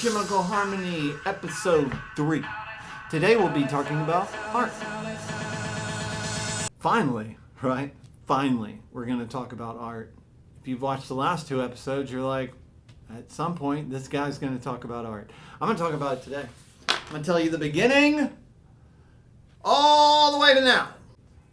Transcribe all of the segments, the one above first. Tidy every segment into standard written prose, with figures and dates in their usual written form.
Chemical Harmony, episode 3. Today we'll be talking about art. Finally, right? Finally, we're going to talk about art. If you've watched the last 2 episodes, you're like, at some point, this guy's going to talk about art. I'm going to talk about it today. I'm going to tell you the beginning all the way to now.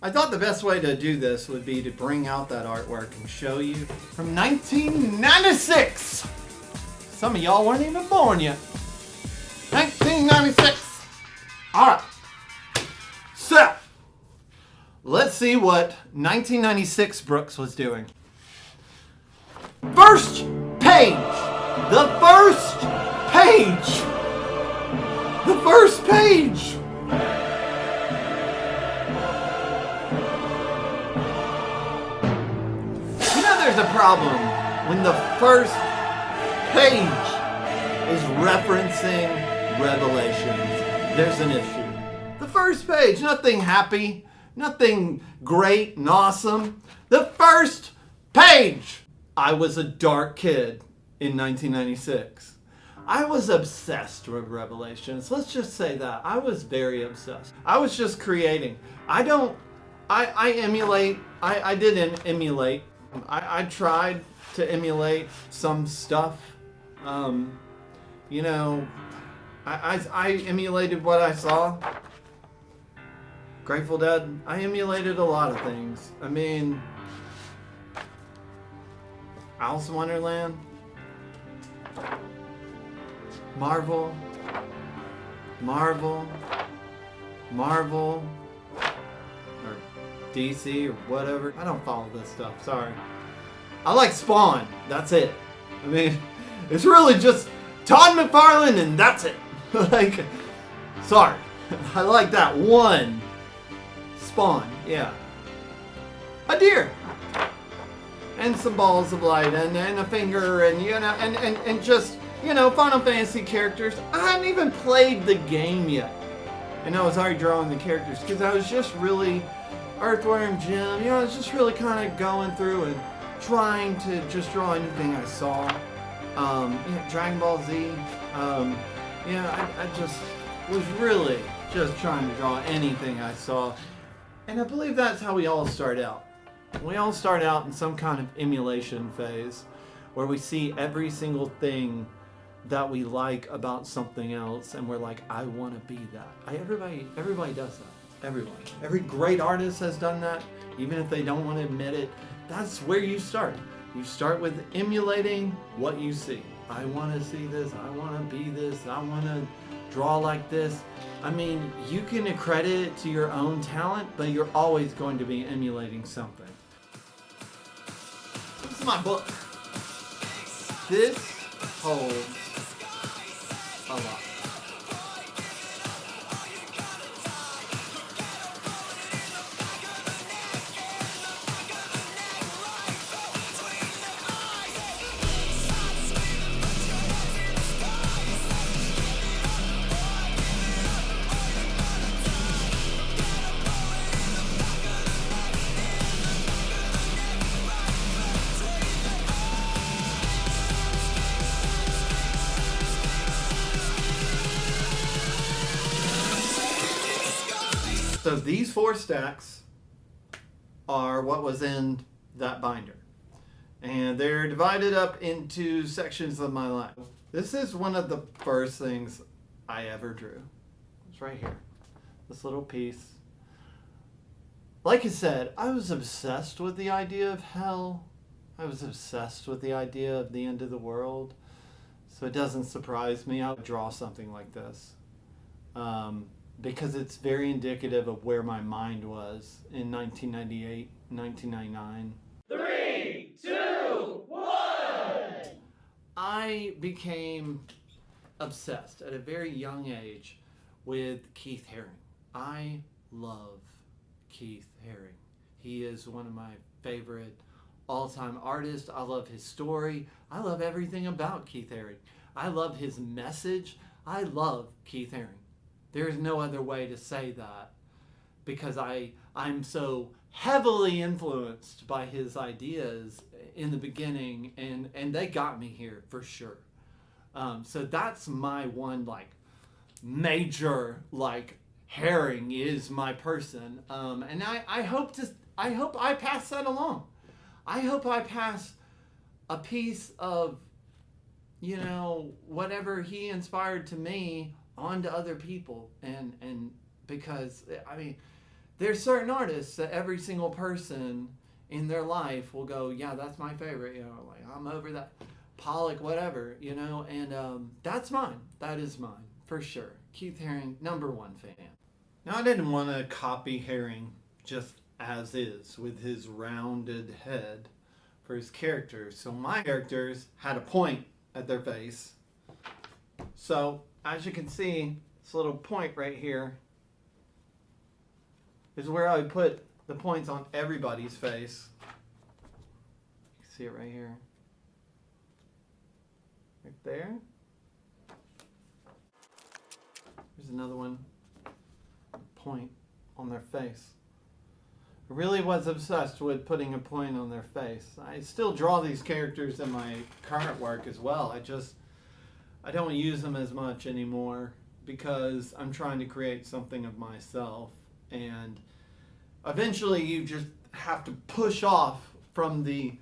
I thought the best way to do this would be to bring out that artwork and show you from 1996. Some of y'all weren't even born yet. 1996. All right. So, let's see what 1996 Brooks was doing. First page. The first page. The first page. You know there's a problem when the first page is referencing Revelations. There's an issue. The first page, nothing happy, nothing great and awesome. The first page. I was a dark kid in 1996. I was obsessed with Revelations. Let's just say that. I was very obsessed. I was just creating. I didn't emulate. I tried to emulate some stuff. I emulated what I saw. Grateful Dead. I emulated a lot of things. I mean, Alice in Wonderland, Marvel, or DC or whatever. I don't follow this stuff. Sorry. I like Spawn. That's it. I mean, it's really just Todd McFarlane and that's it. Like, sorry. I like that one. Spawn, yeah. A deer. And some balls of light and a finger and, and just, Final Fantasy characters. I hadn't even played the game yet. And I was already drawing the characters because I was just really, Earthworm Jim, I was just really kind of going through and trying to just draw anything I saw. Dragon Ball Z. I just was really just trying to draw anything I saw. And I believe that's how we all start out. We all start out in some kind of emulation phase where we see every single thing that we like about something else and we're like, I want to be that. Everybody does that. Everyone. Every great artist has done that, even if they don't want to admit it. That's where you start. You start with emulating what you see. I want to see this. I want to be this. I want to draw like this. I mean, you can accredit it to your own talent, but you're always going to be emulating something. This is my book. This holds a lot. So these 4 stacks are what was in that binder. And they're divided up into sections of my life. This is one of the first things I ever drew. It's right here. This little piece. Like I said, I was obsessed with the idea of hell. I was obsessed with the idea of the end of the world. So it doesn't surprise me I would draw something like this. Because it's very indicative of where my mind was in 1998, 1999. 3, 2, 1! I became obsessed at a very young age with Keith Haring. I love Keith Haring. He is one of my favorite all-time artists. I love his story. I love everything about Keith Haring. I love his message. I love Keith Haring. There's no other way to say that because I'm so heavily influenced by his ideas in the beginning, and they got me here for sure. So that's my one like major like herring is my person, and I hope I pass that along. I hope I pass a piece of, you know, whatever he inspired to me onto other people, and because I mean, there's certain artists that every single person in their life will go, yeah, that's my favorite, you know, like I'm over that Pollock, whatever, you know, and that's mine. That is mine for sure. Keith Haring, #1 fan. Now I didn't want to copy Haring just as is with his rounded head for his characters. So my characters had a point at their face. So as you can see, this little point right here is where I would put the points on everybody's face. You can see it right here. Right there. There's another one. Point on their face. I really was obsessed with putting a point on their face. I still draw these characters in my current work as well. I don't use them as much anymore because I'm trying to create something of myself, and eventually you just have to push off from the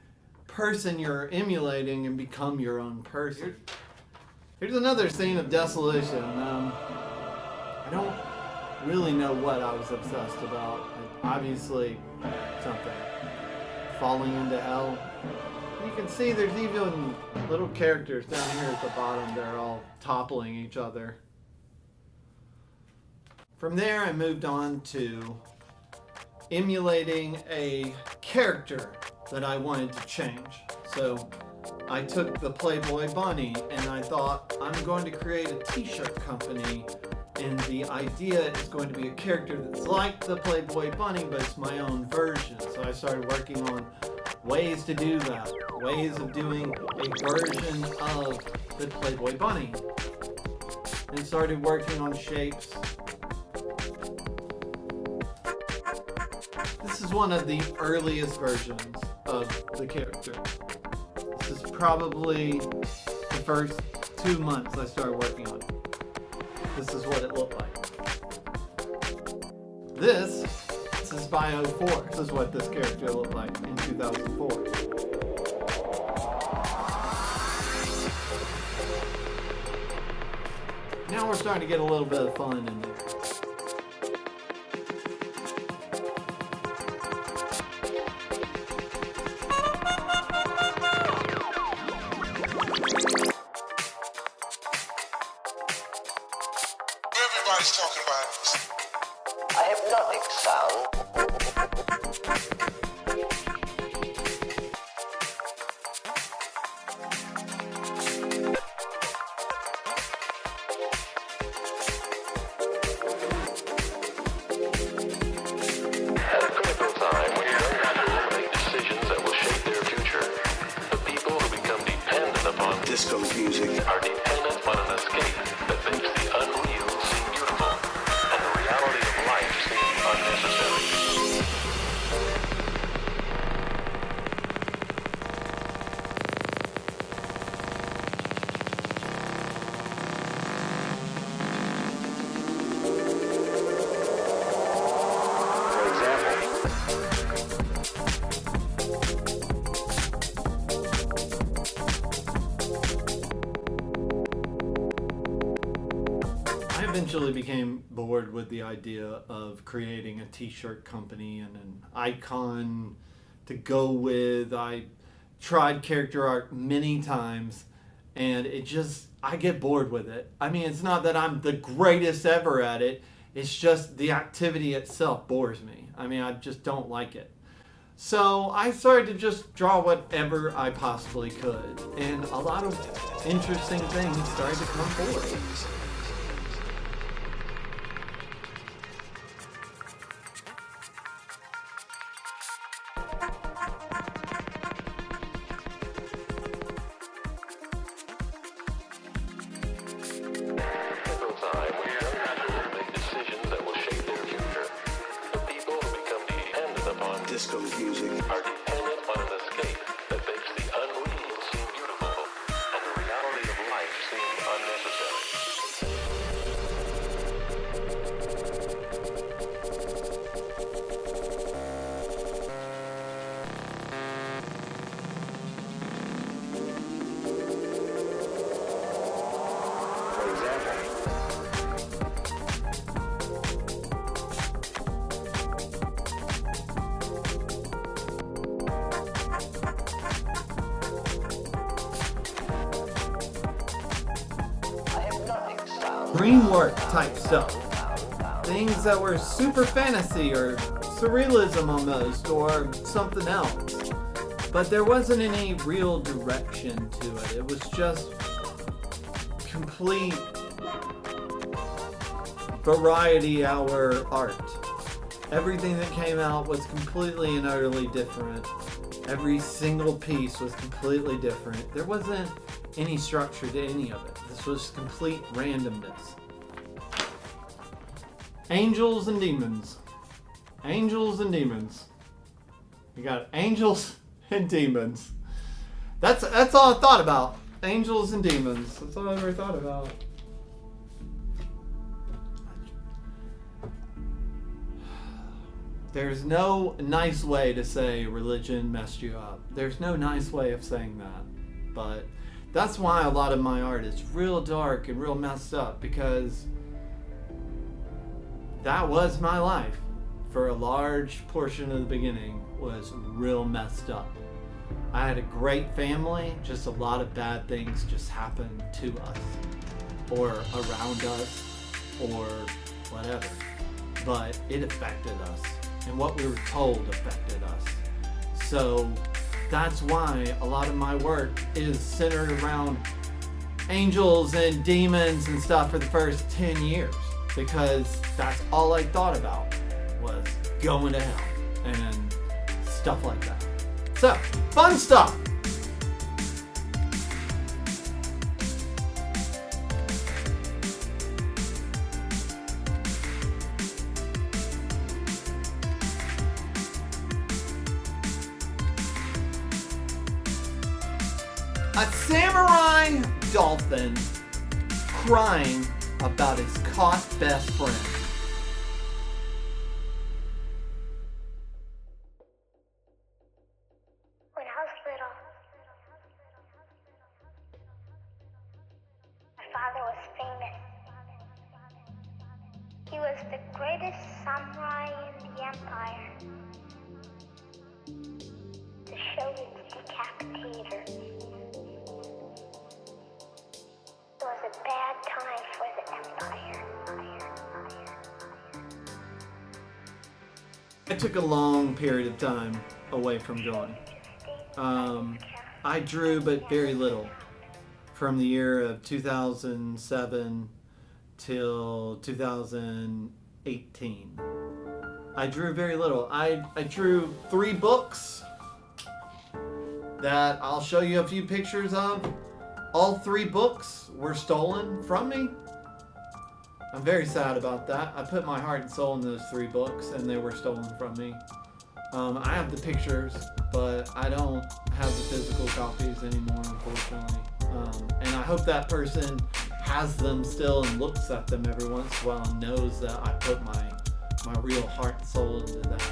person you're emulating and become your own person. Here's another scene of desolation. I don't really know what I was obsessed about. Obviously something. Falling into hell. You can see there's even little characters down here at the bottom. They're all toppling each other. From there I moved on to emulating a character that I wanted to change. So I took the Playboy Bunny and I thought, I'm going to create a t-shirt company, and the idea is going to be a character that's like the Playboy Bunny, but it's my own version. So I started working on ways to do that, ways of doing a version of the Playboy Bunny, and started working on shapes. This is one of the earliest versions of the character. This is probably the first 2 months I started working on it. This is what it looked like. This is by 04. This is what this character looked like in 2004. Now we're starting to get a little bit of fun in there. Everybody's talking about it. A hypnotic sound. At a critical time when young people make decisions that will shape their future, the people who become dependent upon Disco music. are dependent on an escape that makes the unreal seem beautiful and the reality of life seem unnecessary. For example, I eventually became bored with the idea of creating a t-shirt company and an icon to go with. I tried character art many times and I get bored with it. I mean, it's not that I'm the greatest ever at it. It's just the activity itself bores me. I mean, I just don't like it. So I started to just draw whatever I possibly could. And a lot of interesting things started to come forward. Critical time when young people make decisions that will shape their future, the people who become dependent upon disco music. are dependent on an escape that makes the unreal seem beautiful and the reality of life seem dream work type stuff. Things that were super fantasy or surrealism almost, or something else. But there wasn't any real direction to it. It was just complete variety hour art. Everything that came out was completely and utterly different. Every single piece was completely different. There wasn't any structure to any of it. This was complete randomness. Angels and demons. Angels and demons. You got angels and demons. That's all I thought about. Angels and demons. That's all I ever thought about. There's no nice way to say religion messed you up. There's no nice way of saying that. But that's why a lot of my art is real dark and real messed up, because that was my life for a large portion of the beginning, was real messed up. I had a great family, just a lot of bad things just happened to us or around us or whatever. But it affected us. And what we were told affected us. So that's why a lot of my work is centered around angels and demons and stuff for the first 10 years. Because that's all I thought about was going to hell and stuff like that. So, fun stuff! A samurai dolphin crying about his caught best friend. When I was little, my father was famous. He was the greatest samurai in the empire. The Shogun's decapitator. It was a bad time for the empire. I took a long period of time away from drawing. I drew, but very little. From the year of 2007 till 2018. I drew very little. I drew 3 books that I'll show you a few pictures of. All 3 books were stolen from me. I'm very sad about that. I put my heart and soul in those 3 books and they were stolen from me. I have the pictures, but I don't have the physical copies anymore, unfortunately. And I hope that person has them still and looks at them every once in a while and knows that I put my real heart and soul into that.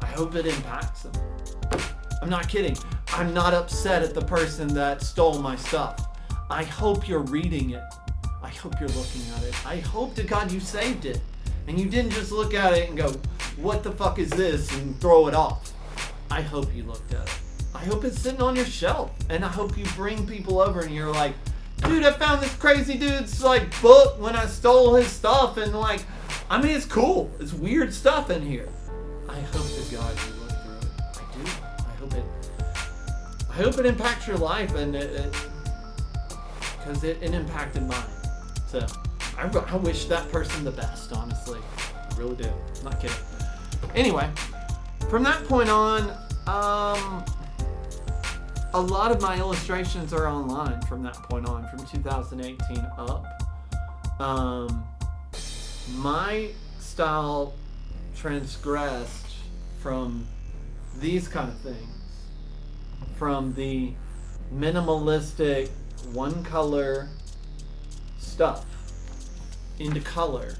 I hope it impacts them. I'm not kidding. I'm not upset at the person that stole my stuff. I hope you're reading it. I hope you're looking at it. I hope to God you saved it. And you didn't just look at it and go, what the fuck is this? And throw it off. I hope you looked at it. I hope it's sitting on your shelf. And I hope you bring people over and you're like, dude, I found this crazy dude's book when I stole his stuff. And it's cool. It's weird stuff in here. I hope to God you look through it. I do. I hope it impacts your life, and because it impacted mine. So I wish that person the best, honestly. I really do. I'm not kidding. Anyway, from that point on, a lot of my illustrations are online from that point on, from 2018 up. My style transgressed from these kind of things. From the minimalistic one color stuff into color.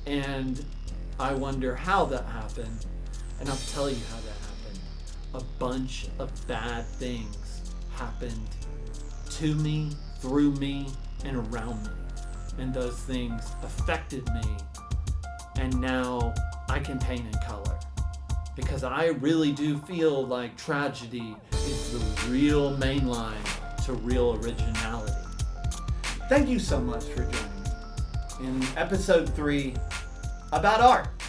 And I wonder how that happened. And I'll tell you how that happened. A bunch of bad things happened to me, through me, and around me. And those things affected me. And now I can paint in color. Because I really do feel like tragedy is the real main line to real originality. thank you so much for joining me in episode 3 about art.